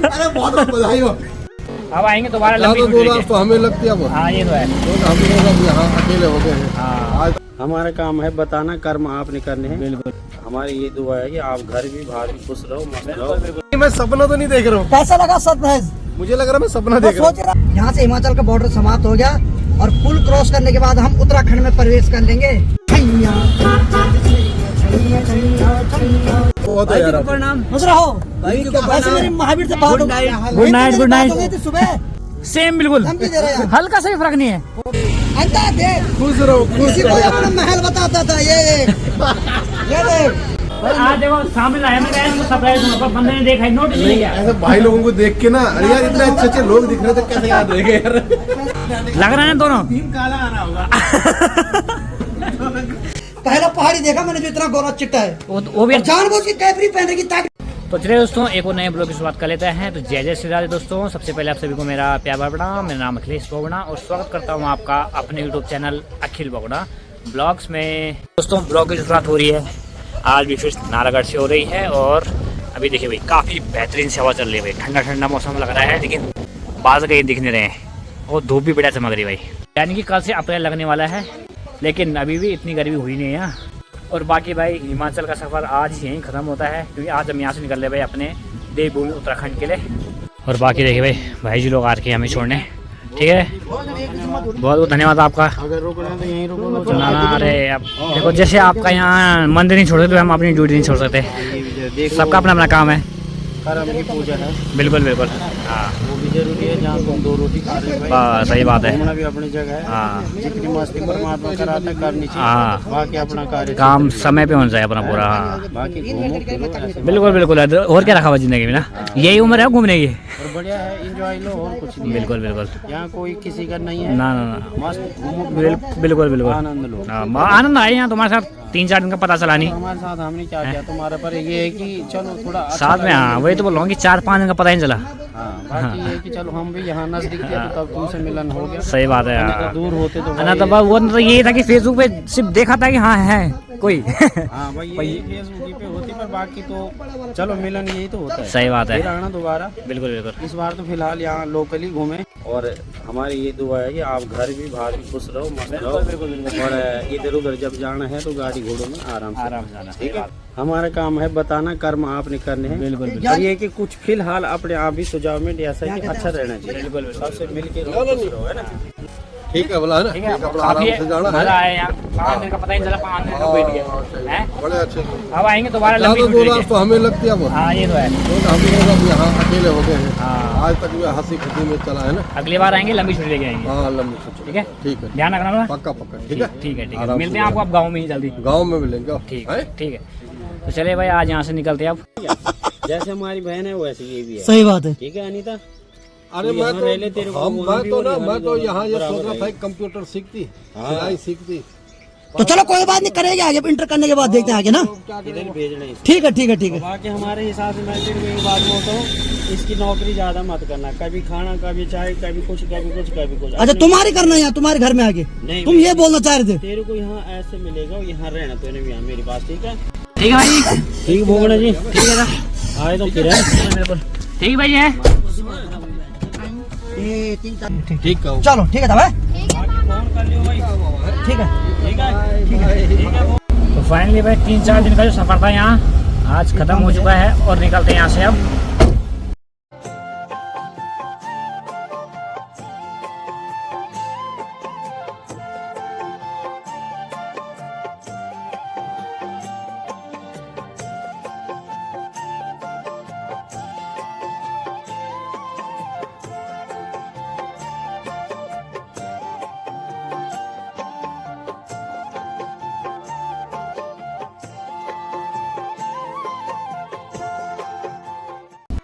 अरे बहुत बधाई हो। अब आएंगे दोबारा लंबी छुट्टी लेके। तो हमें लगती है वो। हाँ ये तो है। तो हम लोग यहाँ अकेले हो गए हैं। हाँ हमारा काम है बताना, कर्म आपने करने हैं। बिल्कुल। हमारी ये दुआ है कि आप घर भी बाहर भी खुश रहो, मस्त रहो। मैं सपना तो नहीं देख रहा हूँ, कैसा लगा सरप्राइज? मुझे लग रहा है मैं सपना देख रहा हूँ। यहाँ से हिमाचल का बॉर्डर समाप्त हो गया और पुल क्रॉस करने के बाद हम उत्तराखंड में प्रवेश कर लेंगे। प्रणाम। खुश रहो। ऐसे मेरी महावीर से बात हो गई। Good night, good night. हो गई थी सुबह। सेम बिल्कुल, हम भी दे रहे हैं। हल्का सा भी फर्क नहीं है। अंता दे। खुश रहो, खुश किसी को अपना महल बताता था ये देख। आज देखो सामने आया, मैं गया सरप्राइज दूंगा पर बंदे ने देखा, नोटिस नहीं किया। ऐसे भाई लोगों को देख के ना, अरे यार इतने अच्छे अच्छे लोग दिख रहे थे, कैसे याद रहेगा यार। लग रहा है ना दोनों काला आना होगा। पहला पहाड़ी देखा मैंने जो इतना गोरा चिट्टा है। वो भी। जानबूझ के कैपरी पहन रखी ताकि। तो चलिए दोस्तों, एक और नए ब्लॉग की शुरुआत कर लेते हैं। तो जय जय श्री राधे दोस्तों। सबसे पहले आप सभी को मेरा प्यार भरा प्रणाम। मेरा नाम अखिलेश बोगड़ा और स्वागत करता हूँ आपका अपने यूट्यूब चैनल अखिल बोगड़ा ब्लॉग्स में। दोस्तों ब्लॉग की शुरुआत हो रही है, आज भी फिर नालागढ़ से हो रही है। और अभी देखिए भाई, काफ़ी बेहतरीन से हवा चल रही है भाई, ठंडा ठंडा मौसम लग रहा है, लेकिन बादल कहीं दिख नहीं रहे हैं और धूप भी बड़ा चमक रही भाई। यानी कि कल से अप्रैल लगने वाला है, लेकिन अभी भी इतनी गर्मी हुई नहीं है यहाँ। और बाकी भाई हिमाचल का सफ़र आज ही यहीं ख़त्म होता है, क्योंकि आज हम यहाँ से निकल रहे भाई अपने देवभूमि उत्तराखंड के लिए। और बाकी देखिए भाई जी लोग आ रखे हैं हमें छोड़ने। ठीक है, बहुत बहुत धन्यवाद आपका। अगर रुक रहे हैं तो यहीं रुको। ना अरे अब देखो, जैसे आपका यहाँ मंदिर नहीं छोड़ सकते तो हम अपनी ड्यूटी नहीं छोड़ सकते। सबका अपना अपना काम है। कर्म की पूजा है। बिल्कुल बिल्कुल। हाँ वो भी जरूरी है, जहाँ तुम दो रोटी खा रहे हो भाई। सही बात है। घूमना भी अपनी जगह है। हाँ जितनी मस्ती परमात्मा कराता है करनी चाहिए। हाँ। बाकी अपना कार्य काम समय पे होना चाहिए अपना पूरा। हाँ बाकी घूमो फिरो ऐसे। बिल्कुल बिल्कुल। और क्या रखा हुआ जिंदगी में ना, यही उम्र है घूमने की। और बढ़िया है, एंजॉय लो और कुछ नहीं। बिल्कुल बिल्कुल। यहाँ कोई किसी का नहीं है। ना ना ना, मस्त घूमो फिरो, बिल्कुल बिल्कुल। आनंद लो। हाँ, आनंद आए यहाँ तुम्हारे साथ 3-4 दिन का पता चला नहीं। हमारे साथ हमने क्या किया तुम्हारे पर, ये है कि चलो थोड़ा अच्छा साथ में। हाँ वही तो बोल रहा हूँ कि 4-5 दिन का पता ही नहीं चला। हाँ बाकी ये है कि चलो हम भी यहाँ नजदीक थे तो तब तुमसे मिलन हो गया। सही बात है अगर यार। दूर होते तो ना तो वो तो यही था कि फेसबुक पे सिर्फ देखा था कि हाँ है कोई। हाँ भाई ये फेसबुक पे होती, पर बाकी तो चलो मिलन यही तो होता है। सही बात है। फिर आना दोबारा। बिल्कुल बिल्कुल। इस बार तो फिलहाल यहाँ लोकली घूमे। और हमारी ये दुआ है कि आप घर भी बाहर भी खुश रहो, मस्त रहो। और इधर उधर जब जाना है तो गाड़ी घोड़ों में आराम से जाना। ठीक है। हमारा काम है बताना, कर्म आपने करने हैं। बिल्कुल और ये कि कुछ फिलहाल अपने आप भी सुझाव में ऐसा है कि अच्छा रहना चाहिए। बिल्कुल सबसे मिलके रहो, खुश रहो, है ना। ठीक है बोला है ना, ठीक है। अपना आराम से जाना मजा है। आया यहाँ, 5 दिन का पता ही नहीं चला, 5 दिन का बैठ गया हैं? बड़े अच्छे। अब आएंगे दोबारा लंबी छुट्टी लेके। तो हमें लगती है वो। हाँ ये तो है। तो हम लोग यहाँ अकेले हो गए हैं। हाँ आज तक भी हंसी खुशी में चला है ना। अगली बार आएंगे लंबी छुट्टी लेके आएंगे। हाँ लंबी छुट्टी। ठीक है, ठीक है, ध्यान रखना। पक्का पक्का। ठीक है, ठीक है ठीक है। आराम से मिलते हैं आपको अब गाँव में ही जल्दी। गाँव में मिलेंगे। ठीक है ठीक है। तो चलिए भाई, आज यहाँ से निकलते हैं अब। जैसे हमारी बहन है वैसे ये भी है। सही बात है। ठीक है अनीता। अरे यहाँ रह ले, तेरे को वहाँ भी और यहाँ मैं भी तो दोनों यहाँ ये बराबर सोच रहा था है। कि कंप्यूटर सीखती, हाँ। सिलाई सीखती। तो चलो कोई बात नहीं, करेंगे आगे, इंटर करने के बाद देखते हैं आगे ना। इधर भेज रहे हैं इसको। ठीक है ठीक है ठीक है। बाकी हमारे हिसाब से मैं फिर एक बात बोलता हूँ, इसकी नौकरी ज्यादा मत करना। कभी खाना, कभी चाय, कभी कुछ कभी कुछ कभी कुछ। अच्छा तुम्हारी करना है यहाँ, तुम्हारे घर में आगे नहीं, तुम ये बोलना चाह रहे थे। तेरे को यहाँ ऐसे मिलेगा और यहाँ रहना तो भी यहाँ मेरे पास। ठीक है ठीक है भाई। ठीक भोगना जी। ठीक है ना, आए तो फिर है। बिल्कुल ठीक है भाई है। ठीक है। चलो ठीक है भाई। फोन कर लियो भाई। ठीक है ठीक है ठीक है। तो फाइनली भाई 3-4 दिन का जो सफर था यहाँ आज खत्म हो चुका है और निकलते हैं यहाँ से अब।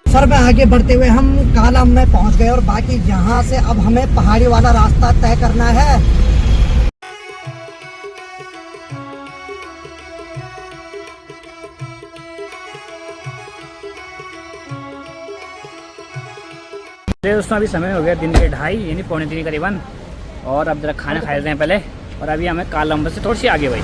सर में आगे बढ़ते हुए हम कालम में पहुंच गए और बाकी यहाँ से अब हमें पहाड़ी वाला रास्ता तय करना है। दोस्तों अभी समय हो गया दिन के 2:30 यानी 2:45 करीबन। और अब जरा खाना खा लेते हैं पहले। और अभी हमें कालम से थोड़ी सी आगे भाई।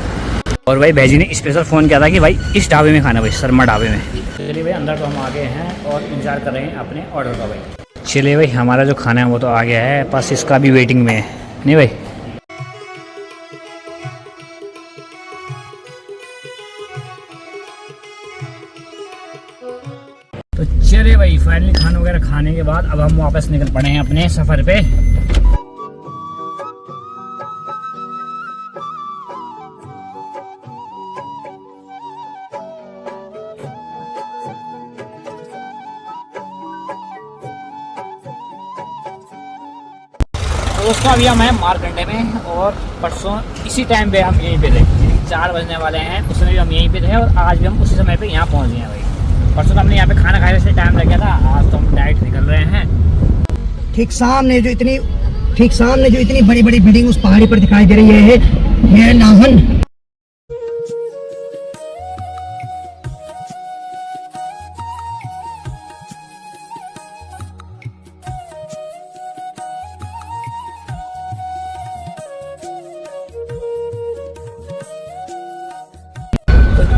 और भाई भैजी ने स्पेशल फ़ोन किया था कि भाई इस ढाबे में खाना, भाई शर्मा ढाबे में। चलिए भाई अंदर तो हम आ गए हैं और इंतज़ार कर रहे हैं अपने ऑर्डर का भाई। चलिए भाई हमारा जो खाना है वो तो आ गया है, बस इसका भी वेटिंग में है। नहीं भाई तो चलिए भाई फाइनली खाना वगैरह खाने के बाद अब हम वापस निकल पड़े हैं अपने सफ़र पे। दोस्तों अभी हम हैं मारकंडे में और परसों इसी टाइम पे हम यहीं पे थे, 4 बजने वाले हैं, उस समय भी हम यहीं पे थे और आज भी हम उसी समय पे यहाँ पहुँच गए हैं भाई। परसों तो हमने यहाँ पे खाना खाया इसलिए टाइम लग गया था, आज तो हम डायरेक्ट निकल रहे हैं। ठीक सामने जो इतनी बड़ी बड़ी बिल्डिंग उस पहाड़ी पर दिखाई दे रही है, ये है नाहन।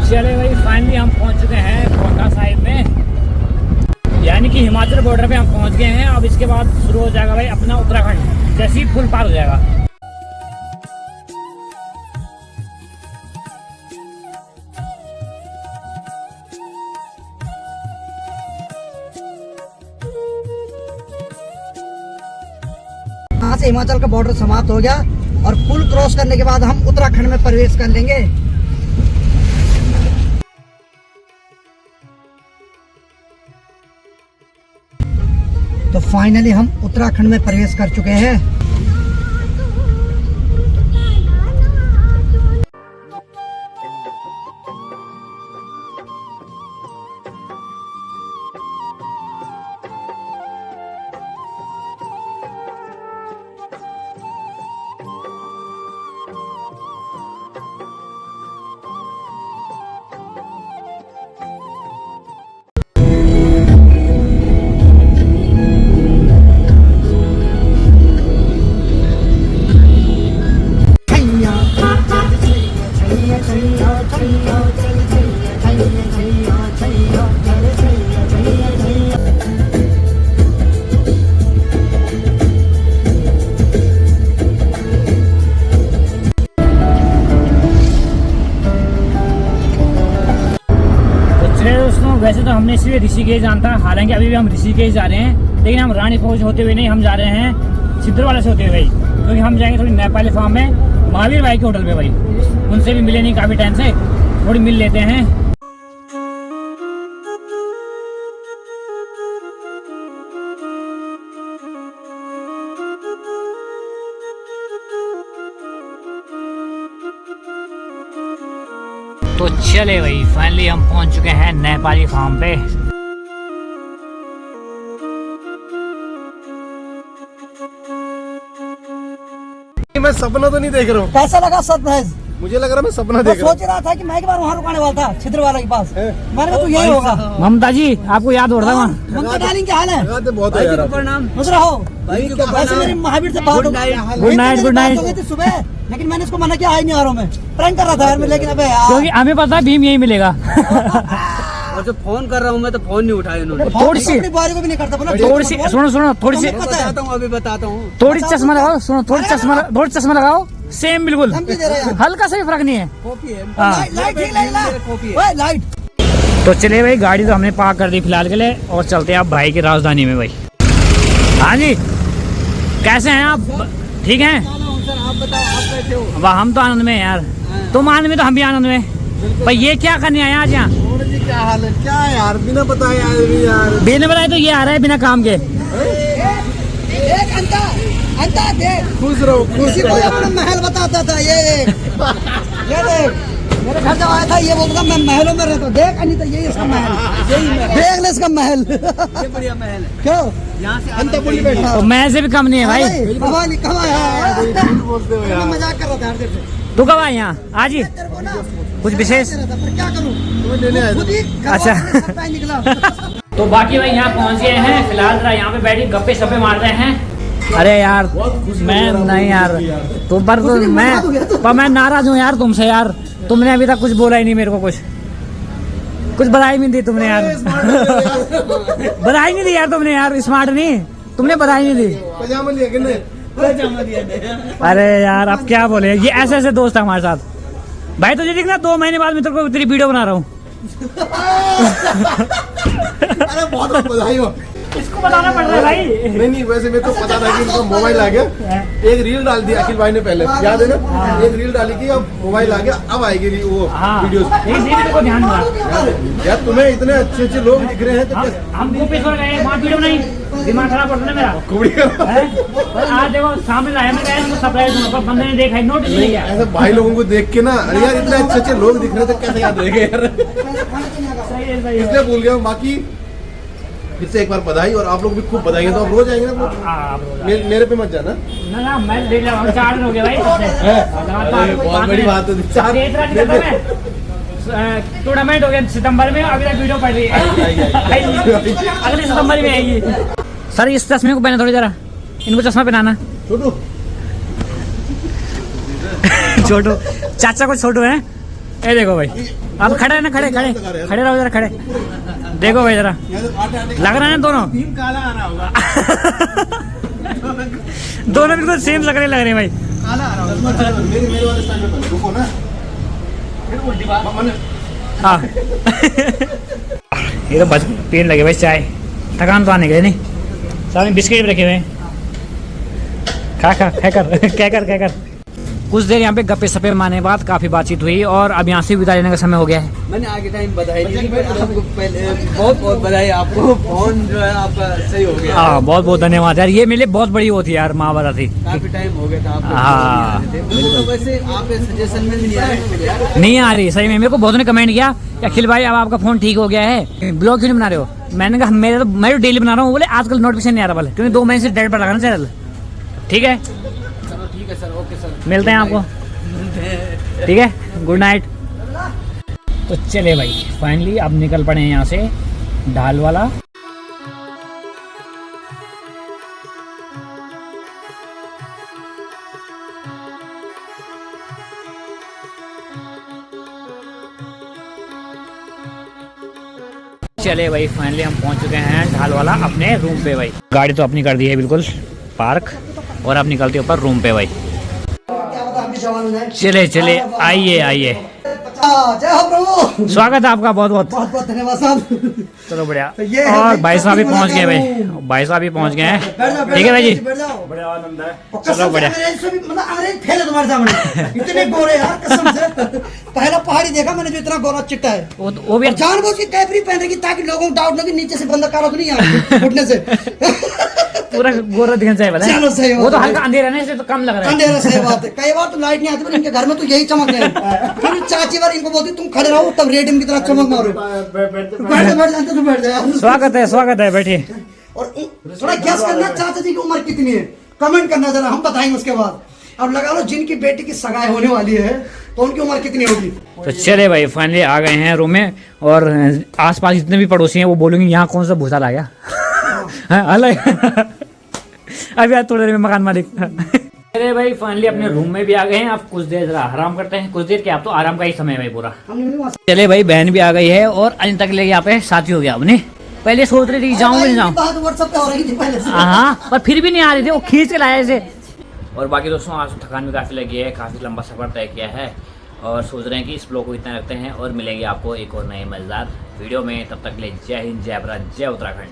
चले भाई फाइनली हम पहुंच चुके हैं कोटा साहिब में, यानी कि हिमाचल बॉर्डर पे हम पहुंच गए हैं। अब इसके बाद शुरू हो जाएगा भाई अपना उत्तराखंड, जैसे ही पुल पार हो जाएगा। यहाँ से हिमाचल का बॉर्डर समाप्त हो गया और पुल क्रॉस करने के बाद हम उत्तराखंड में प्रवेश कर लेंगे। तो फाइनली हम उत्तराखंड में प्रवेश कर चुके हैं। वैसे तो हमने इसलिए ऋषिकेश जाना था, हालांकि अभी भी हम ऋषिकेश जा रहे हैं, लेकिन हम रानी खोज होते हुए नहीं, हम जा रहे हैं सिद्धरवाला से होते हुए भाई, क्योंकि हम जाएंगे थोड़ी नेपाली फार्म में महावीर भाई के होटल पे भाई। उनसे भी मिले नहीं काफ़ी टाइम से, थोड़ी मिल लेते हैं। तो चले भाई फाइनली हम पहुंच चुके हैं नेपाली फार्म पे। मैं सपना तो नहीं देख रहा हूँ। कैसा लगा सरप्राइज? मुझे लग रहा है मैं सपना देख रहा हूँ। सोच रहा था कि मैं एक बार वहाँ रुकाने वाला था छिद्रवाला के पास, मैंने कहा तो यही होगा। ममता जी आपको याद हो रहा था? ममता डार्लिंग क्या हाल है? बहुत है यार। खुश रहो। वैसे मेरी महावीर से बात गुड नाइट गुड नाइट। सुबह लेकिन मैंने इसको मना किया, आज नहीं आ रहा हूँ मैं, प्रैंक कर रहा था यार मैं, लेकिन अबे यार क्योंकि हमें पता है भीम यही मिलेगा। और जब फोन कर रहा हूँ मैं तो फोन नहीं उठाया इन्होंने। थोड़ी सी अपनी बुआरी को भी नहीं करता बोला। थोड़ी सी सुनो थोड़ी सी बताता हूँ, अभी बताता हूँ। थोड़ी चश्मा लगाओ, सुनो थोड़ी चश्मा लगाओ, सेम बिल्कुल, हल्का सा भी फर्क नहीं है। हाँ। लाइट तो चलिए भाई गाड़ी तो हमने पार्क कर दी फिलहाल के लिए और चलते हैं आप भाई की राजधानी में भाई। हाँ जी कैसे हैं आप? ठीक हैं? आप बताओ आप कैसे हो? वाह हम तो आनंद में हैं यार, तुम आनंद में तो हम भी आनंद में। भाई ये क्या करने आए आज यहाँ? क्या हाल है? क्या है यार बिना बताए यार? बिना बताए तो ये आ रहा है बिना काम के। अंता देख, खुश रहो खुश को अपना महल बताता था ये देख मेरे घर जब आया था ये बोलता मैं महलों में रहता हूँ। देख अनिता यही इसका महल, देख ले इसका महल। ये बढ़िया महल है। क्यों यहाँ से अंतापुर में बैठा। तो मैं से भी कम नहीं है भाई। बोलते हो यार। मजाक कर रहा था यार। तू कब आया यहाँ? आज ही तेरे को ना कुछ विशेष? क्या करूँ? लेने आए खुद ही अच्छा। निकला। तो बाकी भाई यहाँ पहुँच गए हैं, फिलहाल यहाँ पे बैठी गप्पे शप्पे मारते हैं। अरे यार मैं नहीं यार, तुम पर तो मैं नाराज हूँ यार तुमसे यार, तुमने अभी तक कुछ बोला ही नहीं मेरे को, कुछ बधाई नहीं दी तुमने यार। बधाई नहीं दी यार तुमने यार, स्मार्ट नहीं, तुमने बधाई नहीं दी। पजामा लिया कि नहीं? अरे यार अब क्या बोले, ये ऐसे ऐसे दोस्त है हमारे साथ। भाई तुझे दिखना 2 महीने बाद मैं तेरे को तेरी वीडियो बना रहा हूँ। अरे बहुत बहुत बधाई हो। इसको बताना पड़ रहा है भाई। नहीं वैसे मेरे को पता था कि इनका मोबाइल आ गया। एक रील डाल दी अखिल भाई ने पहले, याद है ना? एक रील डाली कि अब मोबाइल आ गया, अब आएगी वो वीडियो। को ध्यान दो यार तुम्हें इतने अच्छे अच्छे लोग दिख रहे हैं तो हम गोपेश्वर गए, वहाँ वीडियो नहीं, दिमाग खराब पड़ता ना मेरा। आज देखो सामने लाया मैं, सरप्राइज बंदे ने देखा, नोटिस नहीं किया। ऐसे भाई लोगों को देख के ना, अरे यार इतने अच्छे अच्छे लोग दिख रहे थे, कैसे याद रहेगा यार? इसलिए भूल गया। बाकी फिर से एक बार बधाई, और आप लोग भी खूब बधाई है। तो आप रोज आएंगे ना? मेरे पे मत जाना ना, मैं ले जाऊँ। 4 दिन हो गया भाई। बहुत बड़ी बात है। टूर्नामेंट हो गया सितंबर में, अभी तक वीडियो पड़ रही है। अगले सितंबर में आएगी। सर इस चश्मे को पहना थोड़ी, जरा इनको चश्मा पहनाना। छोटू चाचा को छोटू है। ये देखो भाई, आप खड़े है ना, खड़े रहो जरा, खड़े देखो भाई, जरा लग रहा है ना दोनों काला आ रहा होगा। दोनों बिल्कुल सेम लग रहे हैं भाई। काला आ रहा होगा। मेरे वाले स्टाइल में रुको ना, फिर उल्टी बात। हाँ ये तो बस पीने लगे भाई चाय, थकान तो आने गए नहीं। सामने बिस्किट भी रखे हुए हैं, खा कर। कुछ देर यहाँ पे गप्पे सप्पे मारने के बाद काफी बातचीत हुई, और अब यहाँ से विदा लेने का समय हो गया है। मैंने आगे टाइम बधाई नहीं दी, आपको पहले बहुत बहुत बधाई। आपको फोन जो है आपका सही हो गया। हाँ बहुत बहुत धन्यवाद यार, ये मेरे बहुत बड़ी वो थी यार, महाभारत थी। काफी टाइम हो गया था आपको। हाँ तो वैसे आप सजेशन में नहीं आ रही सही में। मेरे को बहुत ने कमेंट किया कि अखिल भाई अब आपका फोन ठीक हो गया है, ब्लॉग क्यों नहीं बना रहे हो? मैंने कहा मैं तो डेली बना रहा हूँ। बोले आजकल नोटिफिकेशन नहीं आ रहा, बोले क्योंकि 2 महीने से डेट पर लगा ना चैनल। ठीक है सर, ओके सर, मिलते हैं आपको। ठीक है, गुड नाइट। तो चले भाई फाइनली अब निकल पड़े हैं यहाँ से ढाल वाला। चले भाई फाइनली हम पहुंच चुके हैं ढाल वाला अपने रूम पे भाई। गाड़ी तो अपनी कर दी है बिल्कुल पार्क, और अब निकलते ऊपर रूम पे भाई। चले आइए। जय हो प्रभु, स्वागत है आपका बहुत बहुत धन्यवाद साहब। चलो बढ़िया। और भाई साहब भी पहुंच गए भाई साहब भी पहुंच गए हैं। ठीक है भाई जी, बड़ा आनंद है। चलो बढ़िया। मतलब अंग्रेज फेल है तुम्हारे सामने, इतने गोरे यार कसम से। पहला पहाड़ी देखा मैंने जो इतना गोरा चिट्टा है। वो भी जानबूझ के कैपरी पहन रखी ताकि लोगों को डाउट लगे नीचे से बंदा काला तो नहीं है घुटने से। पूरा गोरा दिखना चाहिए। चलो सही वो तो हल्का अंधेरा है ना, इसलिए तो कम लग रहा है। अंधेरा सही बात है। कई बार तो लाइट नहीं आती, पर इनके घर में तो यही चमक है। फिर चाची बार इनको बोलती तुम खड़े रहो, तब रेडियम की तरह चमक मारो। बैठ जाते तो बैठ जाए। स्वागत है बैठिए। और थोड़ा गैस करना, चाचा जी की उम्र कितनी है कमेंट करना जरा, हम बताएंगे उसके बाद। अब लगा लो जिनकी बेटी की सगाई होने वाली है तो उनकी उम्र कितनी होगी। तो चले भाई फाइनली आ गए हैं रूम में, और आसपास जितने भी पड़ोसी हैं वो बोलेंगे यहाँ कौन सा भूसा ला गया। अलग अभी आज थोड़ी देर में मकान मालिक। अरे भाई फाइनली अपने रूम में भी आ गए हैं। आप कुछ देर जरा आराम करते हैं, कुछ देर क्या, आप तो आराम का ही समय है भाई पूरा। चले भाई बहन भी आ गई है, और अनिता के लिए यहाँ पे साथी हो गया अपने। पहले सोच रही थी कि जाऊँ नहीं जाऊँ, हाँ पर फिर भी नहीं आ रही थी, वो खींच के लाया इसे। और बाकी दोस्तों आज थकान भी काफ़ी लगी है, काफ़ी लंबा सफ़र तय किया है, और सोच रहे हैं कि इस ब्लॉग को इतना रखते हैं, और मिलेंगे आपको एक और नए मज़ेदार वीडियो में। तब तक के लिए जय हिंद, जय भारत, जय उत्तराखंड।